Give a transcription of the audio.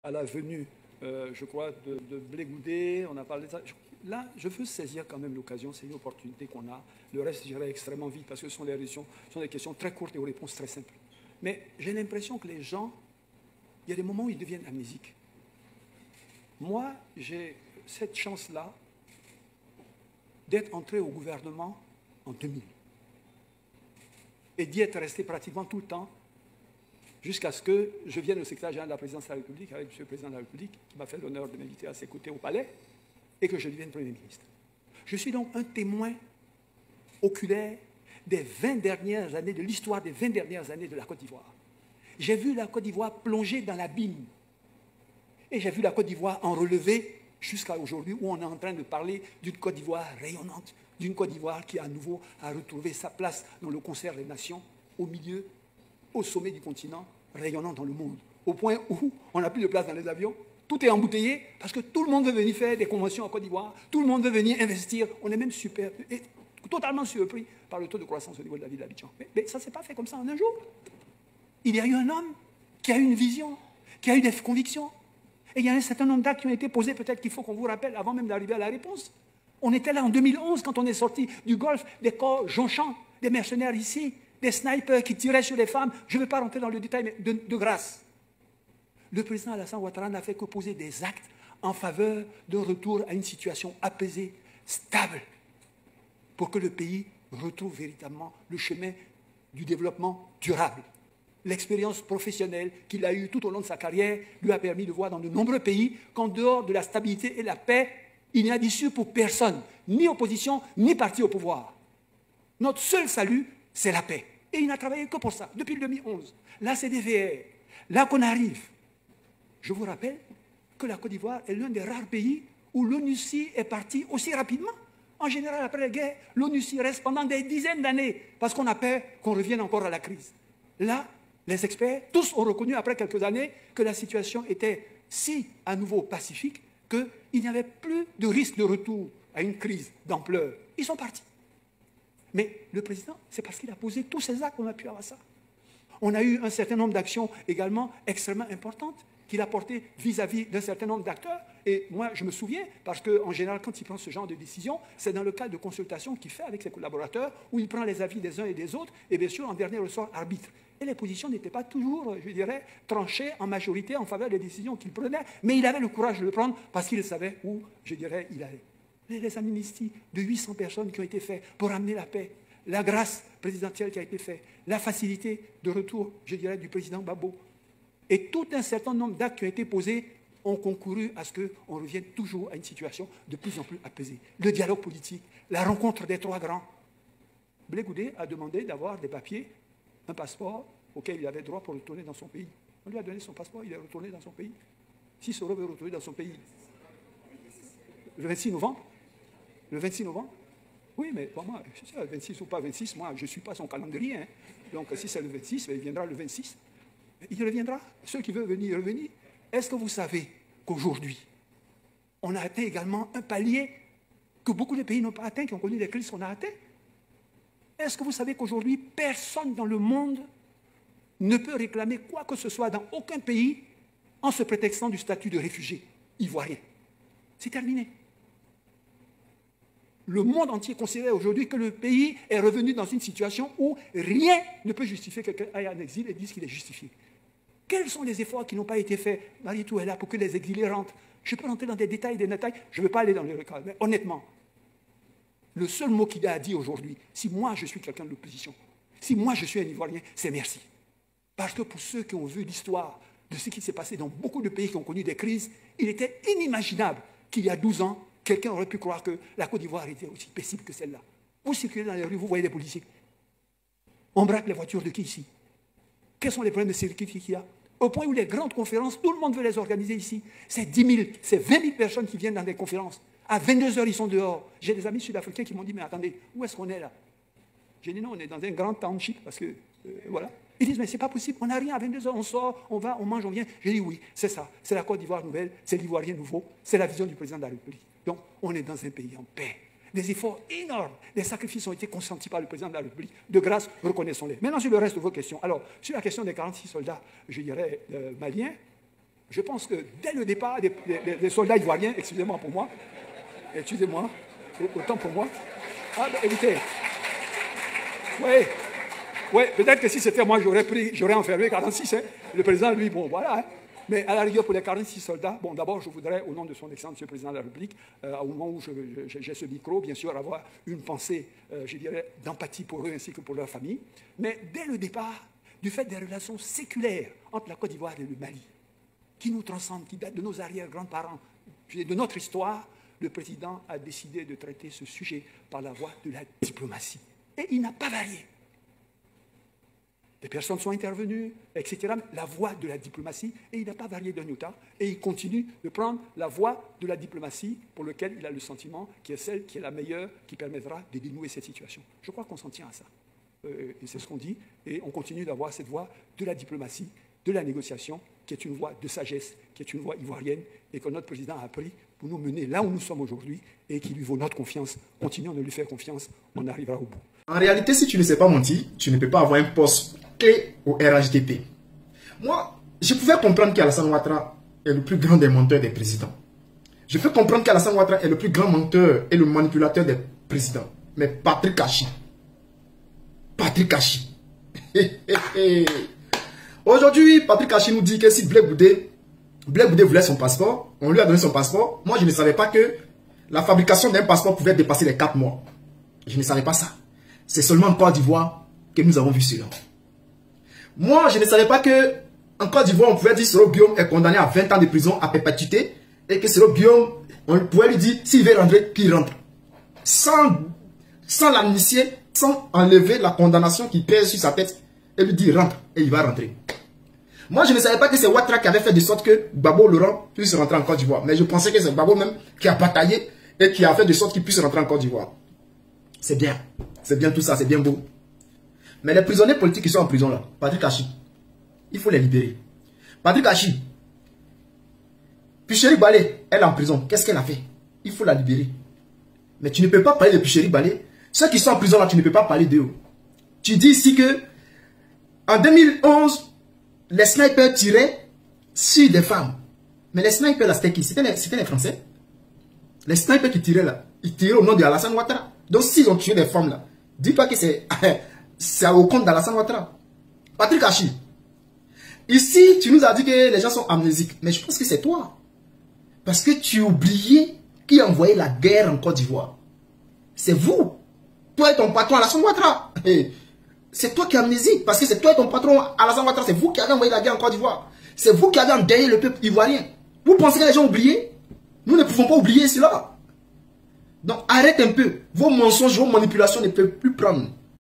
à la venue, je crois, de Blé Goudé, on a parlé de ça. Là, je veux saisir quand même l'occasion, c'est une opportunité qu'on a. Le reste, j'irai extrêmement vite parce que ce sont des questions très courtes et aux réponses très simples. Mais j'ai l'impression que les gens, il y a des moments où ils deviennent amnésiques. Moi, j'ai cette chance-là d'être entré au gouvernement en 2000 et d'y être resté pratiquement tout le temps jusqu'à ce que je vienne au secrétaire général de la présidence de la République avec M. le Président de la République qui m'a fait l'honneur de m'inviter à ses côtés au palais et que je devienne Premier ministre. Je suis donc un témoin oculaire des 20 dernières années, de l'histoire des 20 dernières années de la Côte d'Ivoire. J'ai vu la Côte d'Ivoire plonger dans l'abîme et j'ai vu la Côte d'Ivoire en relever jusqu'à aujourd'hui où on est en train de parler d'une Côte d'Ivoire rayonnante, d'une Côte d'Ivoire qui à nouveau a retrouvé sa place dans le concert des nations, au milieu, au sommet du continent, rayonnant dans le monde, au point où on n'a plus de place dans les avions, tout est embouteillé parce que tout le monde veut venir faire des conventions en Côte d'Ivoire, tout le monde veut venir investir, on est même totalement surpris par le taux de croissance au niveau de la ville d'Abidjan. Mais ça ne s'est pas fait comme ça en un jour. Il y a eu un homme qui a eu une vision, qui a eu des convictions. Et il y a un certain nombre d'actes qui ont été posés, peut-être qu'il faut qu'on vous rappelle avant même d'arriver à la réponse. On était là en 2011 quand on est sorti du Golfe, des corps jonchants, des mercenaires ici, des snipers qui tiraient sur les femmes. Je ne vais pas rentrer dans le détail, mais de grâce. Le président Alassane Ouattara n'a fait que poser des actes en faveur d'un retour à une situation apaisée, stable, pour que le pays retrouve véritablement le chemin du développement durable. L'expérience professionnelle qu'il a eue tout au long de sa carrière lui a permis de voir dans de nombreux pays qu'en dehors de la stabilité et la paix, il n'y a d'issue pour personne, ni opposition, ni parti au pouvoir. Notre seul salut, c'est la paix. Et il n'a travaillé que pour ça, depuis le 2011. La CDVR, là qu'on arrive. Je vous rappelle que la Côte d'Ivoire est l'un des rares pays où l'ONUCI est partie aussi rapidement. En général, après la guerre, l'ONUCI reste pendant des dizaines d'années parce qu'on a peur qu'on revienne encore à la crise. Là, les experts, tous ont reconnu après quelques années que la situation était si à nouveau pacifique qu'il n'y avait plus de risque de retour à une crise d'ampleur. Ils sont partis. Mais le président, c'est parce qu'il a posé tous ces actes qu'on a pu avoir ça. On a eu un certain nombre d'actions également extrêmement importantes qu'il a portées vis-à-vis d'un certain nombre d'acteurs. Et moi, je me souviens, parce qu'en général, quand il prend ce genre de décision, c'est dans le cadre de consultation qu'il fait avec ses collaborateurs, où il prend les avis des uns et des autres, et bien sûr, en dernier ressort, arbitre. Et les positions n'étaient pas toujours, je dirais, tranchées en majorité en faveur des décisions qu'il prenait, mais il avait le courage de le prendre parce qu'il savait où, je dirais, il allait. Les amnisties de 800 personnes qui ont été faites pour amener la paix, la grâce présidentielle qui a été faite, la facilité de retour, je dirais, du président Gbagbo, et tout un certain nombre d'actes qui ont été posés ont concouru à ce qu'on revienne toujours à une situation de plus en plus apaisée. Le dialogue politique, la rencontre des trois grands. Blé Goudé a demandé d'avoir des papiers, un passeport auquel il avait droit pour retourner dans son pays. On lui a donné son passeport, il est retourné dans son pays. Si Soro veut retourner dans son pays, le 26 novembre, le 26 novembre, oui, mais pour moi, je sais, 26 ou pas 26, moi, je ne suis pas son calendrier. Hein. Donc, si c'est le 26, il viendra le 26. Il reviendra. Ceux qui veulent venir, revenir. Est-ce que vous savez qu'aujourd'hui, on a atteint également un palier que beaucoup de pays n'ont pas atteint, qui ont connu des crises qu'on a atteint? Est-ce que vous savez qu'aujourd'hui, personne dans le monde ne peut réclamer quoi que ce soit dans aucun pays en se prétextant du statut de réfugié ivoirien? C'est terminé. Le monde entier considère aujourd'hui que le pays est revenu dans une situation où rien ne peut justifier que quelqu'un aille en exil et dise qu'il est justifié. Quels sont les efforts qui n'ont pas été faits, Marietou est là, pour que les exilés rentrent? Je peux rentrer dans des détails, je ne veux pas aller dans les cas, mais honnêtement, le seul mot qu'il a dit aujourd'hui, si moi je suis quelqu'un de l'opposition, si moi je suis un Ivoirien, c'est merci. Parce que pour ceux qui ont vu l'histoire de ce qui s'est passé dans beaucoup de pays qui ont connu des crises, il était inimaginable qu'il y a 12 ans, quelqu'un aurait pu croire que la Côte d'Ivoire était aussi paisible que celle-là. Vous circulez dans les rues, vous voyez des policiers. On braque les voitures de qui ici? Quels sont les problèmes de sécurité qu'il y a? Au point où les grandes conférences, tout le monde veut les organiser ici. C'est 10 000, c'est 20 000 personnes qui viennent dans des conférences. À 22 heures, ils sont dehors. J'ai des amis sud-africains qui m'ont dit, mais attendez, où est-ce qu'on est là? J'ai dit, non, on est dans un grand township, parce que, voilà. Ils disent, mais c'est pas possible, on n'a rien à 22 heures, on sort, on va, on mange, on vient. J'ai dit, oui, c'est ça, c'est la Côte d'Ivoire nouvelle, c'est l'Ivoirien nouveau, c'est la vision du président de la République. Donc, on est dans un pays en paix. Des efforts énormes, des sacrifices ont été consentis par le président de la République. De grâce, reconnaissons-les. Maintenant, sur le reste de vos questions. Alors, sur la question des 46 soldats, je dirais, maliens, Je pense que dès le départ, les soldats ivoiriens, excusez-moi pour moi, excusez-moi, autant pour moi. Ah, ben, écoutez, oui, peut-être que si c'était moi, j'aurais enfermé 46. Hein. Le président, lui, bon, voilà. Hein. Mais à la rigueur, pour les 46 soldats, bon, d'abord, je voudrais, au nom de son Excellence, Monsieur le Président de la République, au moment où j'ai ce micro, bien sûr, avoir une pensée, je dirais, d'empathie pour eux ainsi que pour leur famille. Mais dès le départ, du fait des relations séculaires entre la Côte d'Ivoire et le Mali, qui nous transcendent, qui datent de nos arrière-grands-parents, de notre histoire, le président a décidé de traiter ce sujet par la voie de la diplomatie. Et il n'a pas varié. Des personnes sont intervenues, etc. La voie de la diplomatie, et il n'a pas varié d'un iota, et il continue de prendre la voie de la diplomatie pour laquelle il a le sentiment qui est celle qui est la meilleure, qui permettra de dénouer cette situation. Je crois qu'on s'en tient à ça. Et c'est ce qu'on dit, et on continue d'avoir cette voie de la diplomatie, de la négociation, qui est une voie de sagesse, qui est une voie ivoirienne, et que notre président a pris pour nous mener là où nous sommes aujourd'hui, et qui lui vaut notre confiance. Continuons de lui faire confiance, on arrivera au bout. En réalité, si tu ne sais pas mentir, tu ne peux pas avoir un poste clé au RHDP. Moi, je pouvais comprendre qu'Alassane Ouattara est le plus grand des menteurs des présidents. Je peux comprendre qu'Alassane Ouattara est le plus grand menteur et le manipulateur des présidents. Mais Patrick Achi, aujourd'hui, Patrick Achi nous dit que si Blé Goudé voulait son passeport, on lui a donné son passeport. Moi, je ne savais pas que la fabrication d'un passeport pouvait dépasser les 4 mois. Je ne savais pas ça. C'est seulement en Côte d'Ivoire que nous avons vu cela. Moi, je ne savais pas que en Côte d'Ivoire, on pouvait dire que Soro Guillaume est condamné à 20 ans de prison à perpétuité et que Soro Guillaume, on pouvait lui dire s'il veut rentrer, qu'il rentre. Sans l'amnistier, sans enlever la condamnation qui pèse sur sa tête et lui dire rentre et il va rentrer. Moi, je ne savais pas que c'est Ouattara qui avait fait de sorte que Gbagbo Laurent puisse rentrer en Côte d'Ivoire. Mais je pensais que c'est Gbagbo même qui a bataillé et qui a fait de sorte qu'il puisse rentrer en Côte d'Ivoire. C'est bien tout ça, c'est bien beau. Mais les prisonniers politiques qui sont en prison là, Patrick Achi, il faut les libérer. Patrick Achi, Picheri Balé, elle est en prison, qu'est-ce qu'elle a fait? Il faut la libérer. Mais tu ne peux pas parler de Picheri Balé. Ceux qui sont en prison là, tu ne peux pas parler d'eux. Tu dis ici que en 2011, les snipers tiraient sur des femmes. Mais les snipers là, c'était qui? C'était les Français. Les snipers qui tiraient là, ils tiraient au nom de Alassane Ouattara. Donc s'ils ont tué des femmes là, dis-toi que c'est au compte d'Alassane Ouattara. Patrick Achi, ici tu nous as dit que les gens sont amnésiques. Mais je pense que c'est toi. Parce que tu oubliais qui a envoyé la guerre en Côte d'Ivoire. C'est vous. Toi et ton patron Alassane Ouattara. C'est toi qui es amnésique. Parce que c'est toi et ton patron Alassane Ouattara. C'est vous qui avez envoyé la guerre en Côte d'Ivoire. C'est vous qui avez endeuillé le peuple ivoirien. Vous pensez que les gens ont oublié? Nous ne pouvons pas oublier cela. Donc arrête un peu. Vos mensonges, vos manipulations ne peuvent plus prendre.